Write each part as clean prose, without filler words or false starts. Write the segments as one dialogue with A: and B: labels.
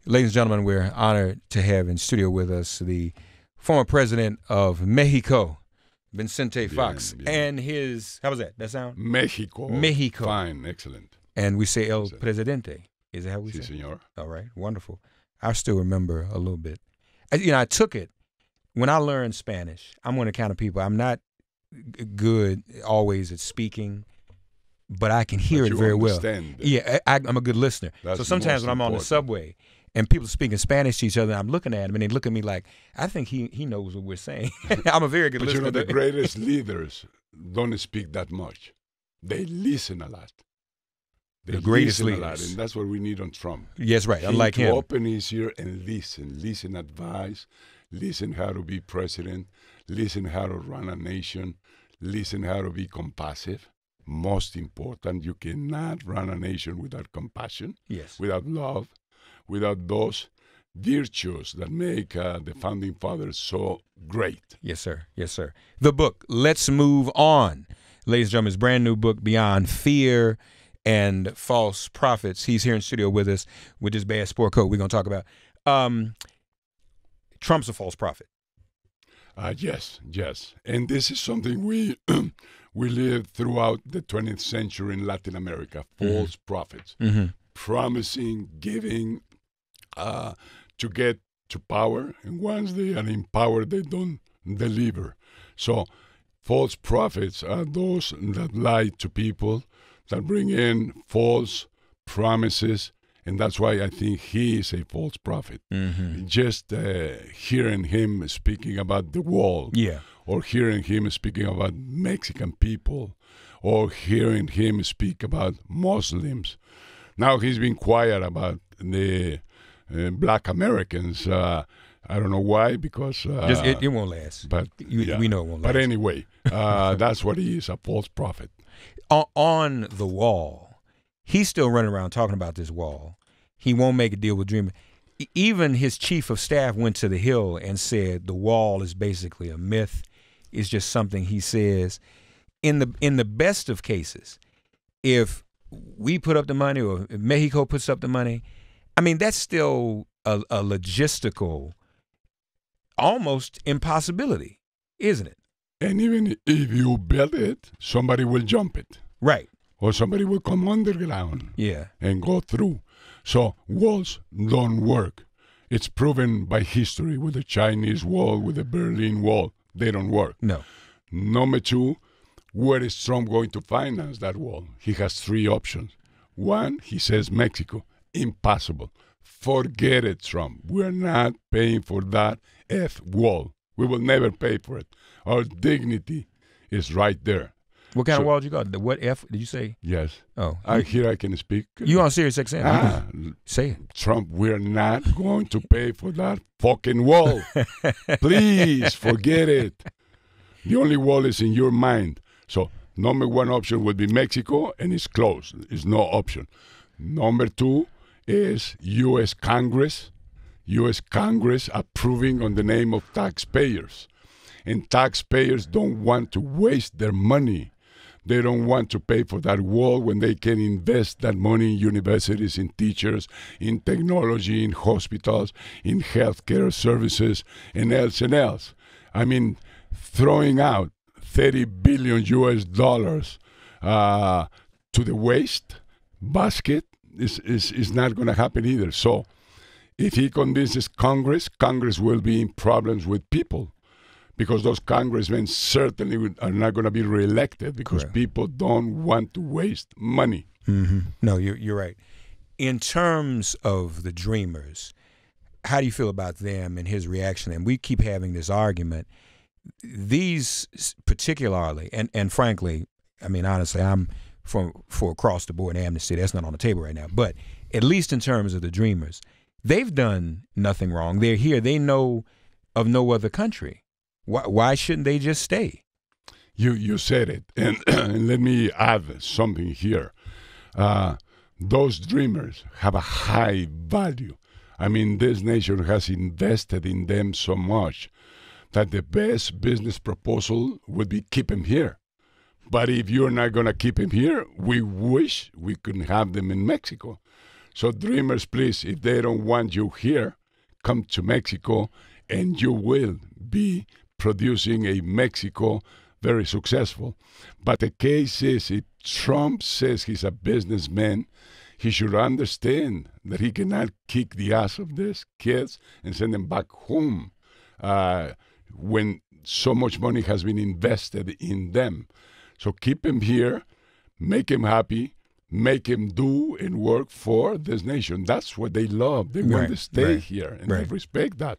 A: Ladies and gentlemen, we're honored to have in studio with us the former president of Mexico, Vicente Fox, and his, how was that? That sound?
B: Mexico.
A: Mexico.
B: Fine, excellent.
A: And we say El Presidente. Is that how we say?
B: Si, senor.
A: All right, wonderful. I still remember a little bit. I took it. When I learned Spanish, I'm one of the kind of people, I'm not good always at speaking, but I can hear it very well. Yeah, I'm a good listener. So sometimes when I'm on the subway and people are speaking Spanish to each other, I'm looking at them and they look at me like, I think he knows what we're saying. I'm a very good listener.
B: But you know, the greatest leaders don't speak that much. They listen a lot.
A: The greatest leaders.
B: And that's what we need on Trump.
A: Yes, right. Unlike him.
B: Open his ear and listen advice, listen how to be president, listen how to run a nation, listen how to be compassionate. Most important, you cannot run a nation without compassion, without love, without those virtues that make the founding fathers so great.
A: Yes, sir. Yes, sir. The book, Let's Move On. Ladies and gentlemen, his brand new book, Beyond Fear and False Prophets. He's here in studio with us with his bad sport coat we're going to talk about. Trump's a false prophet.
B: Yes. And this is something we lived throughout the 20th century in Latin America. False prophets. Promising, giving to get to power. And once they are in power, they don't deliver. So false prophets are those that lie to people, that bring in false promises. And that's why I think he is a false prophet. Just hearing him speaking about the wall, or hearing him speaking about Mexican people, or hearing him speak about Muslims. Now he's been quiet about the black Americans. I don't know why, because...
A: it won't last.
B: But
A: we know it won't last.
B: But anyway, that's what he is, a false prophet.
A: On the wall, he's still running around talking about this wall. He won't make a deal with Dreamer. Even his chief of staff went to the Hill and said the wall is basically a myth. It's just something he says. In the best of cases, if we put up the money or if Mexico puts up the money, I mean, that's still a logistical almost impossibility, isn't it?
B: And even if you build it, somebody will jump it.
A: Right.
B: Or somebody will come underground and go through. So walls don't work. It's proven by history with the Chinese wall, with the Berlin Wall. They don't work.
A: No.
B: Number two, where is Trump going to finance that wall? He has three options. One, he says Mexico. Impossible. Forget it, Trump. We're not paying for that wall. We will never pay for it. Our dignity is right there.
A: What kind of wall did you got? The what F did you say?
B: Yes.
A: Oh.
B: I can speak.
A: You on Sirius XM? Say it.
B: Trump, we're not going to pay for that fucking wall. Please forget it. The only wall is in your mind. So number one option would be Mexico, and it's closed. It's no option. Number two is U.S. Congress. U.S. Congress approving on the name of taxpayers. And taxpayers don't want to waste their money. They don't want to pay for that wall when they can invest that money in universities, in teachers, in technology, in hospitals, in healthcare services, and else. I mean, throwing out $30 billion to the waste basket is not going to happen either. So if he convinces Congress will be in problems with people. Because those congressmen certainly are not going to be reelected because people don't want to waste money.
A: No, you're right. In terms of the Dreamers, how do you feel about them and his reaction? And we keep having this argument. These particularly, and frankly, I mean, honestly, I'm for across the board amnesty. That's not on the table right now. But at least in terms of the Dreamers, they've done nothing wrong. They're here. They know of no other country. Why shouldn't they just stay?
B: You said it, and let me add something here. Those Dreamers have a high value. I mean, this nation has invested in them so much that the best business proposal would be keep them here. But if you're not going to keep them here, we wish we could have them in Mexico. So dreamers, please, if they don't want you here, come to Mexico and you will be producing a Mexico very successful. But the case is, if Trump says he's a businessman, he should understand that he cannot kick the ass of these kids and send them back home when so much money has been invested in them. So keep him here, make him happy, make him do and work for this nation. That's what they love. They want to stay here, and I respect that.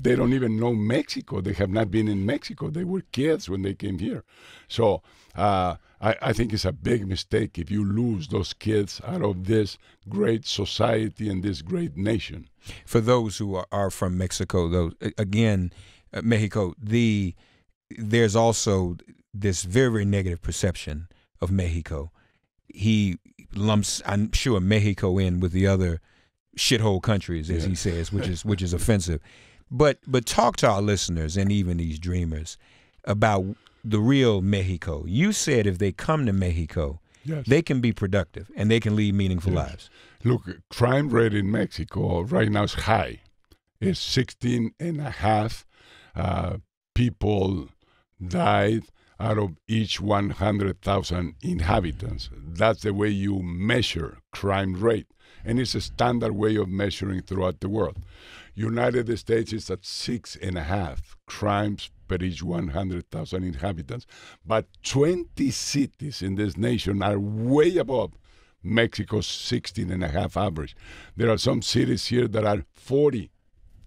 B: They don't even know Mexico. They have not been in Mexico. They were kids when they came here. So I think it's a big mistake if you lose those kids out of this great society and this great nation.
A: For those who are from Mexico, though, again, Mexico, there's also this very, very negative perception of Mexico. He lumps, I'm sure, Mexico in with the other shithole countries, as he says, which is offensive. But talk to our listeners and even these dreamers about the real Mexico. You said if they come to Mexico, they can be productive and they can lead meaningful lives.
B: Look, crime rate in Mexico right now is high. It's 16.5 people died out of each 100,000 inhabitants. That's the way you measure crime rate. And it's a standard way of measuring throughout the world. United States is at 6.5 crimes per each 100,000 inhabitants. But 20 cities in this nation are way above Mexico's 16.5 average. There are some cities here that are 40,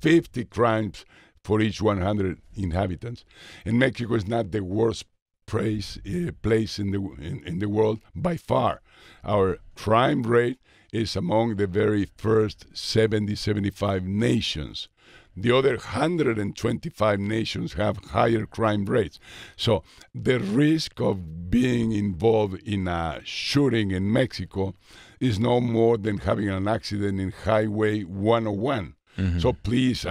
B: 50 crimes for each 100 inhabitants. And Mexico is not the worst place in the world by far. Our crime rate is among the very first 75 nations. The other 125 nations have higher crime rates. So the risk of being involved in a shooting in Mexico is no more than having an accident in Highway 101. So please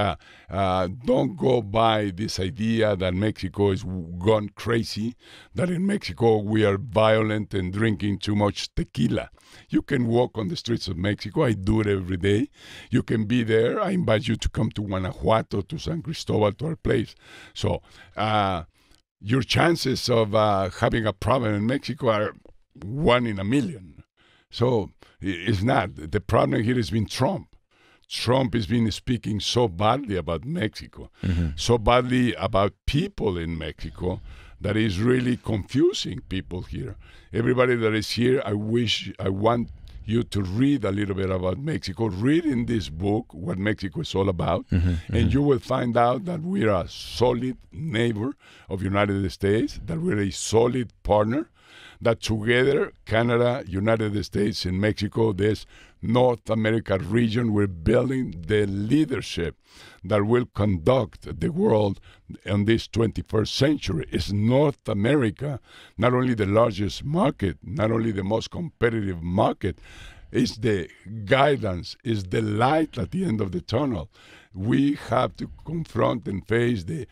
B: don't go by this idea that Mexico is gone crazy, that in Mexico we are violent and drinking too much tequila. You can walk on the streets of Mexico. I do it every day. You can be there. I invite you to come to Guanajuato, to San Cristobal, to our place. So your chances of having a problem in Mexico are 1 in a million. So it's not. The problem here has been Trump. Trump has been speaking so badly about Mexico, so badly about people in Mexico, that is really confusing people here. Everybody that is here, I want you to read a little bit about Mexico. Read in this book what Mexico is all about, and you will find out that we're a solid neighbor of United States, that we're a solid partner, that together, Canada, United States, and Mexico, this North America region, we're building the leadership that will conduct the world in this 21st century. It's North America, not only the largest market, not only the most competitive market, it's the guidance, it's the light at the end of the tunnel. We have to confront and face the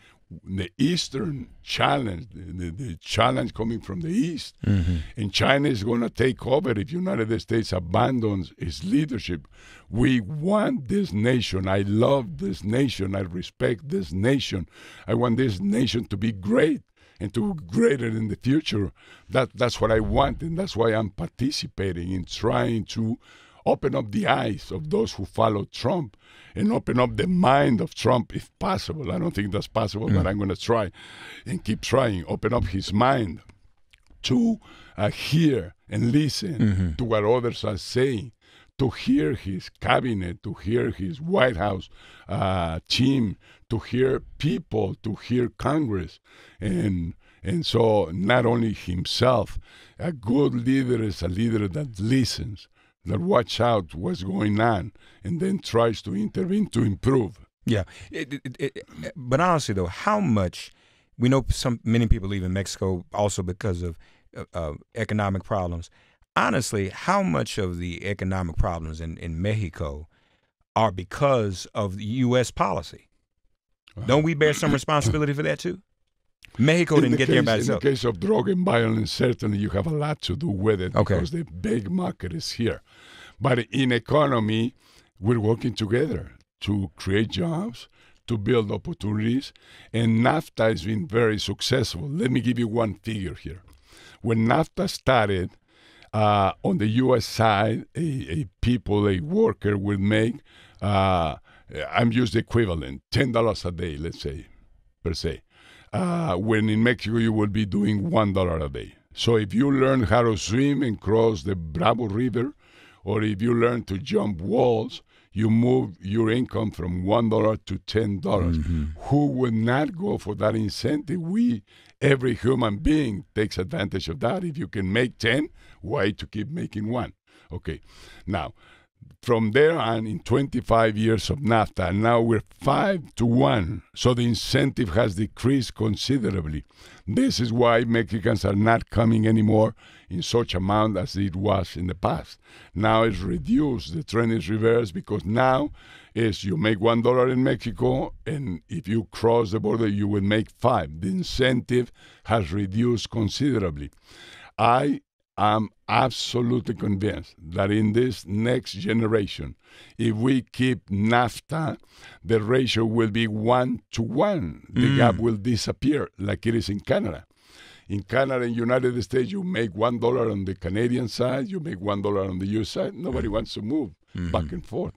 B: Eastern challenge, the challenge coming from the East. And China is going to take over if United States abandons its leadership. We want this nation. I love this nation. I respect this nation. I want this nation to be great and to be greater in the future. That's what I want, and that's why I'm participating in trying to open up the eyes of those who follow Trump and open up the mind of Trump if possible. I don't think that's possible, but I'm going to try and keep trying. Open up his mind to hear and listen to what others are saying, to hear his cabinet, to hear his White House team, to hear people, to hear Congress. And so not only himself, a good leader is a leader that listens, that watch out what's going on, and then tries to intervene to improve.
A: Yeah. But honestly, though, how much, we know many people leave in Mexico also because of economic problems. Honestly, how much of the economic problems in Mexico are because of the U.S. policy? Don't we bear some responsibility for that, too? Mexico didn't get there by itself.
B: In the case of drug and violence, certainly you have a lot to do with it because the big market is here. But in economy, we're working together to create jobs, to build opportunities, and NAFTA has been very successful. Let me give you one figure here. When NAFTA started, on the U.S. side, a worker would make, I'm used the equivalent, $10 a day, let's say, per se. When in Mexico, you will be doing $1 a day. So if you learn how to swim and cross the Bravo River, or if you learn to jump walls, you move your income from $1 to $10. Mm-hmm. Who would not go for that incentive? Every human being takes advantage of that. If you can make 10, why to keep making 1? Okay. Now, from there on, in 25 years of NAFTA, now we're 5-1. So the incentive has decreased considerably. This is why Mexicans are not coming anymore in such amount as it was in the past. Now it's reduced. The trend is reversed because now is you make $1 in Mexico, and if you cross the border, you will make 5. The incentive has reduced considerably. I am absolutely convinced that in this next generation, if we keep NAFTA, the ratio will be 1-to-1. The gap will disappear like it is in Canada. In Canada and United States, you make $1 on the Canadian side, you make $1 on the U.S. side. Nobody wants to move back and forth.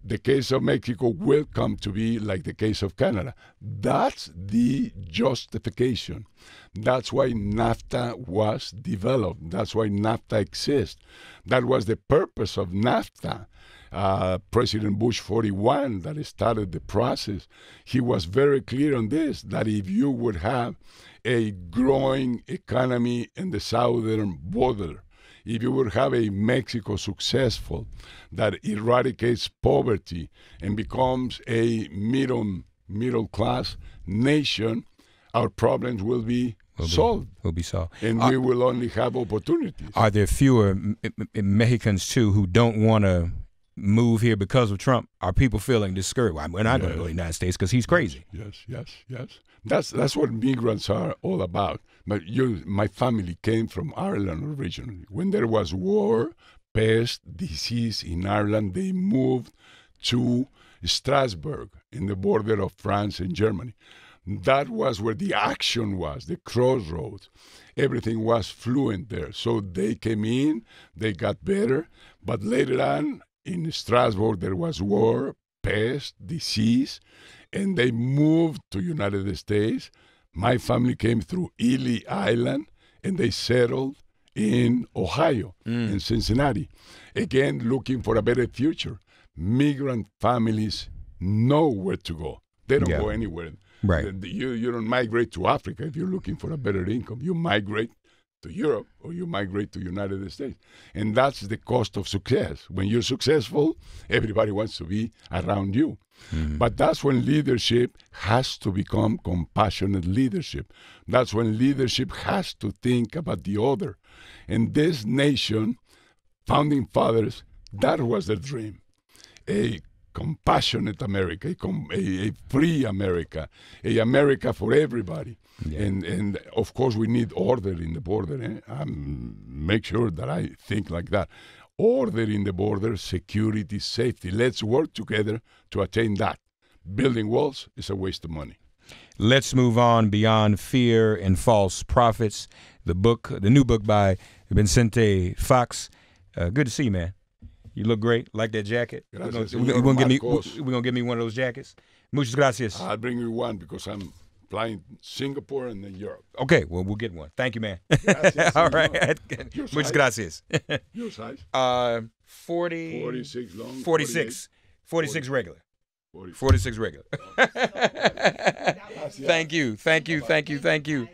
B: The case of Mexico will come to be like the case of Canada. That's the justification. That's why NAFTA was developed. That's why NAFTA exists. That was the purpose of NAFTA. President Bush 41 that started the process, he was very clear on this, that if you would have a growing economy in the southern border, if you would have a Mexico successful that eradicates poverty and becomes a middle class nation, our problems will be solved.
A: Will be solved.
B: And we will only have opportunities.
A: Are there fewer Mexicans, too, who don't want to move here because of Trump? Are people feeling discouraged? Well, we're not going to go to the United States because he's crazy.
B: Yes. That's what migrants are all about. But my family came from Ireland originally. When there was war, pest, disease in Ireland, they moved to Strasbourg in the border of France and Germany. That was where the action was, the crossroads. Everything was fluent there. So they came in, they got better, but later on, in Strasbourg, there was war, pest, disease, and they moved to United States. My family came through Ely Island, and they settled in Ohio, in Cincinnati. Again, looking for a better future. Migrant families know where to go. They don't go anywhere.
A: Right.
B: You don't migrate to Africa if you're looking for a better income. You migrate to Europe or you migrate to United States. And that's the cost of success. When you're successful, everybody wants to be around you. But that's when leadership has to become compassionate leadership. That's when leadership has to think about the other. And this nation, founding fathers, that was their dream. A compassionate America, a free America, a America for everybody. And of course, we need order in the border. Make sure that I think like that. Order in the border, security, safety. Let's work together to attain that. Building walls is a waste of money.
A: Let's move on beyond fear and false prophets. The new book by Vicente Fox. Good to see you, man. You look great. Like that jacket. We're gonna give me one of those jackets. Muchas gracias.
B: I'll bring you one because I'm flying Singapore and then Europe.
A: Okay, well, we'll get one. Thank you, man.
B: Gracias,
A: all right. Muchas gracias.
B: Your size?
A: 46
B: long.
A: 46 regular.
B: 40.
A: 46 regular. Thank you.